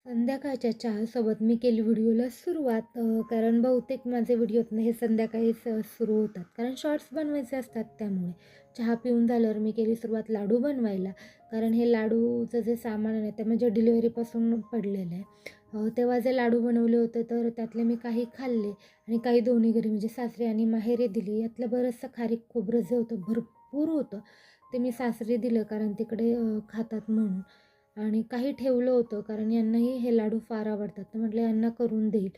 संध्याकाळच्या चहासोबत मी केली व्हिडिओला सुरुवात कारण बहुतेक माझे व्हिडिओत हे संध्याकाळीच सुरू होतात कारण शॉर्ट्स बनवायचे असतात. त्यामुळे चहा पिऊन झाल्यावर मी केली सुरुवात लाडू बनवायला. कारण हे लाडूचं जे सामान आहे ते म्हणजे डिलिव्हरीपासून पडलेलं आहे. तेव्हा जे लाडू बनवले होते तर त्यातले मी काही खाल्ले आणि काही दोन्ही घरी म्हणजे सासरे आणि माहेरी दिली. यातलं बरंचसं खारीक खोबरं जे होतं भरपूर होतं ते मी सासरी दिलं कारण तिकडे खातात म्हणून. आणि काही ठेवलं होतं कारण यांनाही हे लाडू फार आवडतात. तर म्हटलं यांना करून देईल.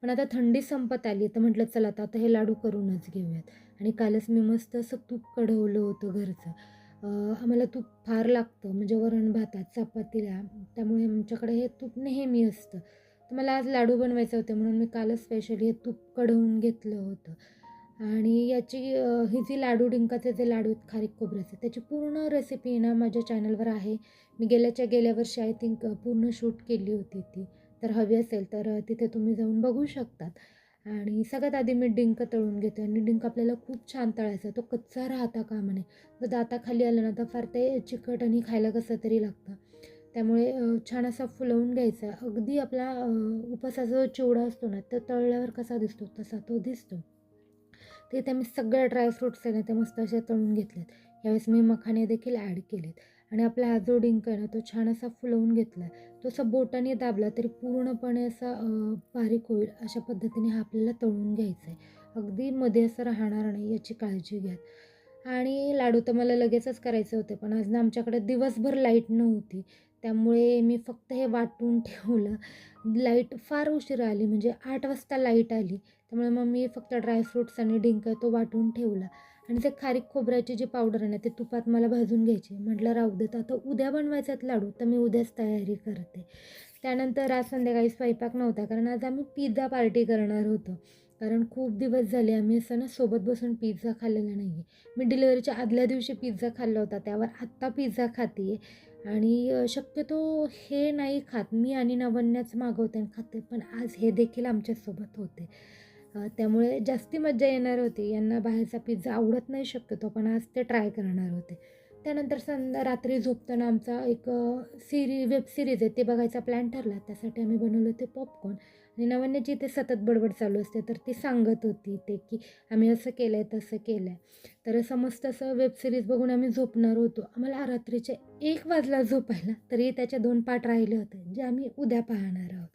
पण आता थंडी संपत आली तर म्हटलं चला आता हे लाडू करूनच घेऊयात. आणि कालच मी मस्त असं तूप कढवलं होतं घरचं. आम्हाला तूप फार लागतं म्हणजे वरण भातात, चपातीला. त्यामुळे आमच्याकडे हे तूप नेहमी असतं. तर मला आज लाडू बनवायचे होते म्हणून मी कालच स्पेशली हे तूप कढवून घेतलं होतं. आणि याची ही जी लाडू डिंकाचे जे लाडू आहेत खारीक खोबऱ्याचे त्याची पूर्ण रेसिपी ना माझ्या चॅनलवर आहे. मी गेल्या वर्षी आय थिंक पूर्ण शूट केली होती ती. तर हवी असेल तर तिथे तुम्ही जाऊन बघू शकतात. आणि सगळ्यात आधी मी डिंक तळून घेते आणि डिंक आपल्याला खूप छान तळायचा. तो कच्चा राहता कामा नये. जर दाताखाली आलं ना तर फार ते चिकट आणि खायला कसं तरी लागतं. त्यामुळे छान असा फुलवून घ्यायचा. अगदी आपला उपासाचा जो चिवडा असतो ना तो तळल्यावर कसा दिसतो तसा तो दिसतो. तर इथे मी सगळे ड्रायफ्रूट्स आहे ना ते मस्त असे तळून घेतलेत. यावेळेस मी मखाने देखील ॲड केलेत. आणि आपला हा जो डिंक आहे ना तो छान असा फुलवून घेतला आहे. तो असा बोटाने दाबला तरी पूर्णपणे असा बारीक होईल अशा पद्धतीने हा आपल्याला तळून घ्यायचा आहे. अगदी मध्ये असं राहणार नाही याची काळजी घ्या. आणि लाडू तर मला लगेचच करायचे होते पण आज ना आमच्याकडे दिवसभर लाईट नव्हती. त्यामुळे मी फक्त हे वाटून ठेवलं. लाईट फार उशिरा आली म्हणजे 8 वाजता लाईट आली. त्यामुळे मग मी फक्त ड्रायफ्रूट्स आणि डिंक तो वाटून ठेवला. आणि ते खारीक खोबऱ्याची जी पावडर आहे ना ते तुपात मला भाजून घ्यायची. म्हटलं राहू देत आता उद्या बनवायच्यात लाडू तर मी उद्याच तयारी करते. त्यानंतर आज संध्याकाळी स्वयंपाक नव्हता कारण आज आम्ही पिझ्झा पार्टी करणार होतो. कारण खूप दिवस झाले आम्ही असं ना सोबत बसून पिझ्झा खाल्लेला नाही आहे. मी डिलिव्हरीच्या आदल्या दिवशी पिझ्झा खाल्ला होता त्यावर आत्ता पिझ्झा खाते आहे. आणि शक्यतो हे नाही खात मी आणि नवन्याच मागवते आणि खाते पण आज हे देखील आमच्यासोबत होते. त्यामुळे जास्ती मज्जा येणार होती. यांना बाहेरचा पिझ्झा आवडत नाही शक्यतो पण आज ते ट्राय करणार होते. त्यानंतर रात्री झोपताना आमचा एक वेब सिरीज आहे ते बघायचा प्लॅन ठरला. त्यासाठी आम्ही बनवलं होते पॉपकॉर्न. आणि नवन्याची ते सतत बडबड चालू असते तर ती सांगत होती ते की आम्ही असं केलं आहे तसं केलं आहे. तर असं मस्त असं वेब सिरीज बघून आम्ही झोपणार होतो. आम्हाला रात्रीचे 1 वाजला झोपायला तरी त्याचे 2 पार्ट राहिले होते जे आम्ही उद्या पाहणार आहोत.